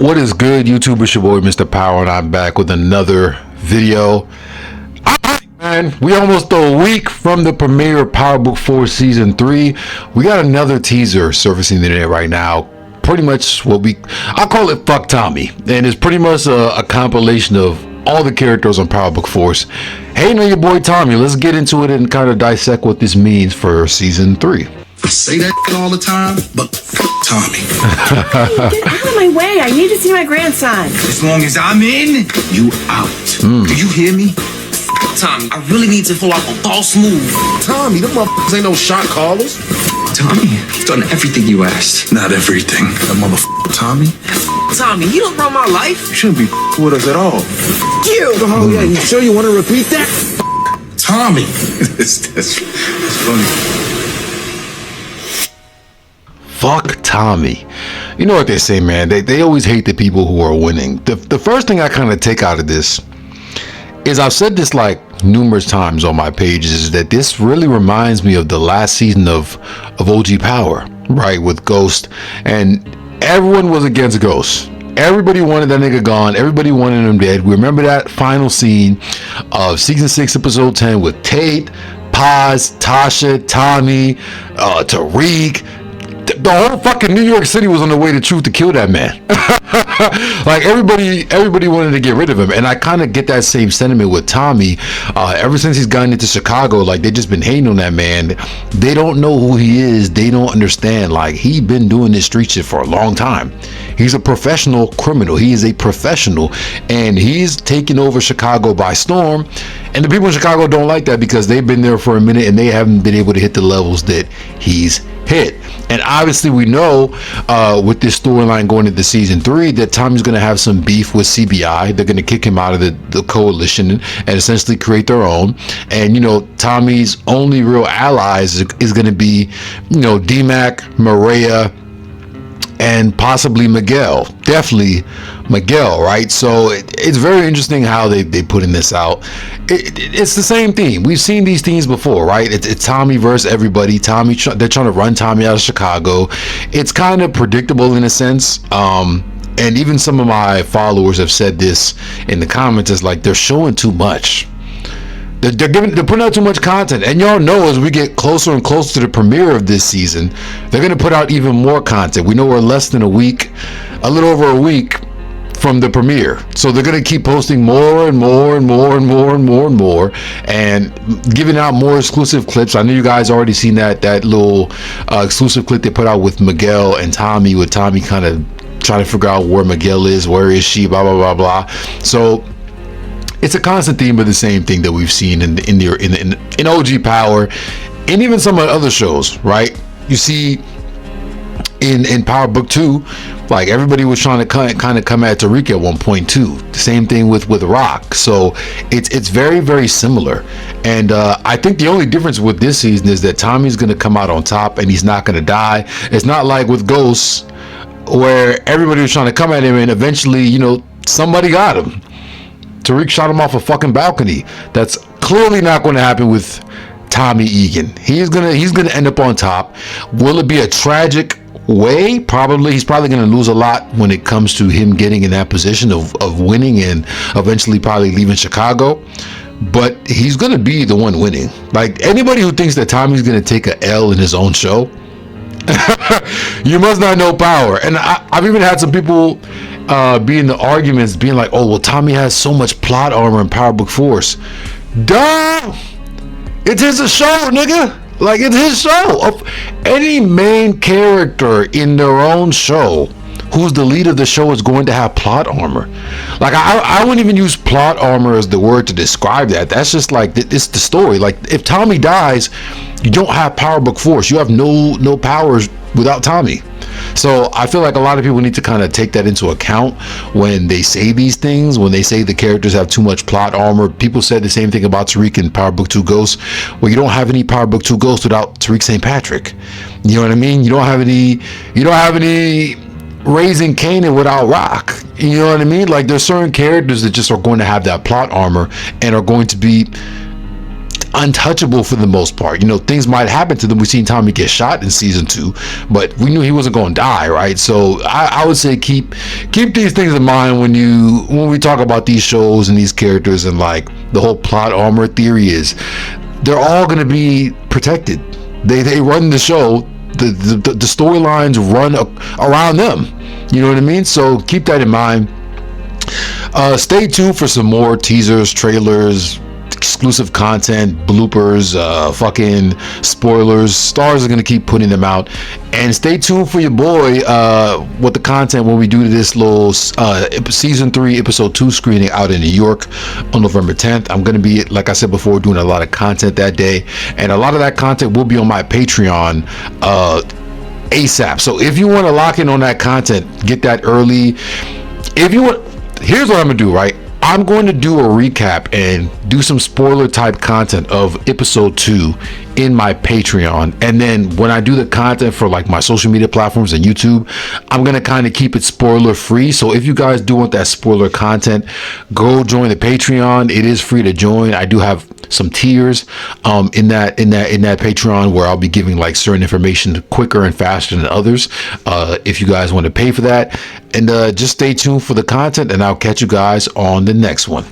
What is good, YouTube? It's your boy Mr. Power, and I'm back with another video. Man, we almost a week from the premiere of Power Book 4 Season 3. We got another teaser surfacing the internet right now. Pretty much I call it Fuck Tommy. And it's pretty much a compilation of all the characters on Power Book 4's hating on your boy Tommy. Let's get into it and kind of dissect what this means for Season 3. I say that all the time, but fuck Tommy. Hey, get out of my way. I need to see my grandson. As long as I'm in, you out. Do you hear me? Tommy, I really need to pull out a false move. Tommy, them motherfuckers ain't no shot callers. Tommy, I've done everything you asked. Not everything. That motherfucker Tommy. Tommy, you don't run my life. You shouldn't be with us at all. You. Oh yeah, you sure you want to repeat that? Tommy. that's funny. Fuck Tommy. You know what they say, man. They always hate the people who are winning. The first thing I kind of take out of this is, I've said this like numerous times on my pages, is that this really reminds me of the last season of OG Power, right, with Ghost. And everyone was against Ghost. Everybody wanted that nigga gone. Everybody wanted him dead. We remember that final scene of Season 6, Episode 10 with Tate, Paz, Tasha, Tommy, Tariq. The whole fucking New York City was on the way to Truth to kill that man. Like everybody wanted to get rid of him, and I kind of get that same sentiment with Tommy. Ever since he's gotten into Chicago, like, they just been hating on that man. They don't know who he is. They don't understand. Like, he been doing this street shit for a long time. He's a professional criminal. He is a professional, and he's taking over Chicago by storm. And the people in Chicago don't like that because they've been there for a minute and they haven't been able to hit the levels that he's hit. And obviously we know with this storyline going into Season 3 that Tommy's going to have some beef with CBI. They're going to kick him out of the coalition and essentially create their own. And, you know, Tommy's only real allies is going to be, you know, D-Mac, Maria, and possibly Miguel. Definitely Miguel, right? So it's very interesting how they putting this out. It's the same theme. We've seen these themes before, right? It's Tommy versus everybody. Tommy, they're trying to run Tommy out of Chicago. It's kind of predictable in a sense. And even some of my followers have said this in the comments. It's like they're showing too much. They're putting out too much content, and y'all know as we get closer and closer to the premiere of this season, they're going to put out even more content. We know we're less than a week, a little over a week from the premiere, so they're going to keep posting more and more and more and more and more and more, and giving out more exclusive clips. I know you guys already seen that little exclusive clip they put out with Miguel and Tommy, with Tommy kind of trying to figure out where Miguel is, where is she, blah blah blah blah. So it's a constant theme of the same thing that we've seen in OG Power, and even some of the other shows, right? You see in Power Book 2, like, everybody was trying to kind of come at Tariq at one point too. The same thing with Rock. So it's very, very similar. And I think the only difference with this season is that Tommy's going to come out on top and he's not going to die. It's not like with Ghosts, where everybody was trying to come at him and eventually, you know, somebody got him. Tariq shot him off a fucking balcony. That's clearly not going to happen with Tommy Egan. He's gonna end up on top. Will it be a tragic way? Probably. He's probably going to lose a lot when it comes to him getting in that position of winning and eventually probably leaving Chicago. But he's going to be the one winning. Like, anybody who thinks that Tommy's going to take a L in his own show, you must not know Power. And I've even had some people be in the arguments being like, oh, well, Tommy has so much plot armor in Power Book Force. Duh! It's his show, nigga. Like, it's his show. Of any main character in their own show who's the lead of the show is going to have plot armor. Like, I wouldn't even use plot armor as the word to describe that. That's just like, it's the story. Like, if Tommy dies, you don't have Power Book Force. You have no powers without Tommy. So I feel like a lot of people need to kind of take that into account when they say these things, when they say the characters have too much plot armor. People said the same thing about Tariq in Power Book 2 Ghosts. Well, you don't have any Power Book 2 Ghosts without Tariq St. Patrick. You know what I mean? You don't have any Raising Kanan without Rock. You know what I mean? Like, there's certain characters that just are going to have that plot armor and are going to be, untouchable for the most part. You know, things might happen to them. We've seen Tommy get shot in season 2, but we knew he wasn't going to die, right? So I would say keep these things in mind when we talk about these shows and these characters, and like the whole plot armor theory is they're all going to be protected. They run the show. The storylines run around them. You know what I mean? So keep that in mind. Stay tuned for some more teasers, trailers, exclusive content, bloopers, fucking spoilers. STARZ is gonna keep putting them out, and stay tuned for your boy with the content when we do this little season 3 episode 2 screening out in New York on November 10th. I'm gonna be, like I said before, doing a lot of content that day, and a lot of that content will be on my Patreon ASAP. So if you want to lock in on that content, get that early. If you want, here's what I'm gonna do, right? I'm going to do a recap and do some spoiler type content of episode 2 in my Patreon, and then when I do the content for like my social media platforms and YouTube, I'm gonna kind of keep it spoiler free. So if you guys do want that spoiler content, go join the Patreon. It is free to join. I do have some tiers in that Patreon where I'll be giving like certain information quicker and faster than others, if you guys want to pay for that. And just stay tuned for the content, and I'll catch you guys on the next one.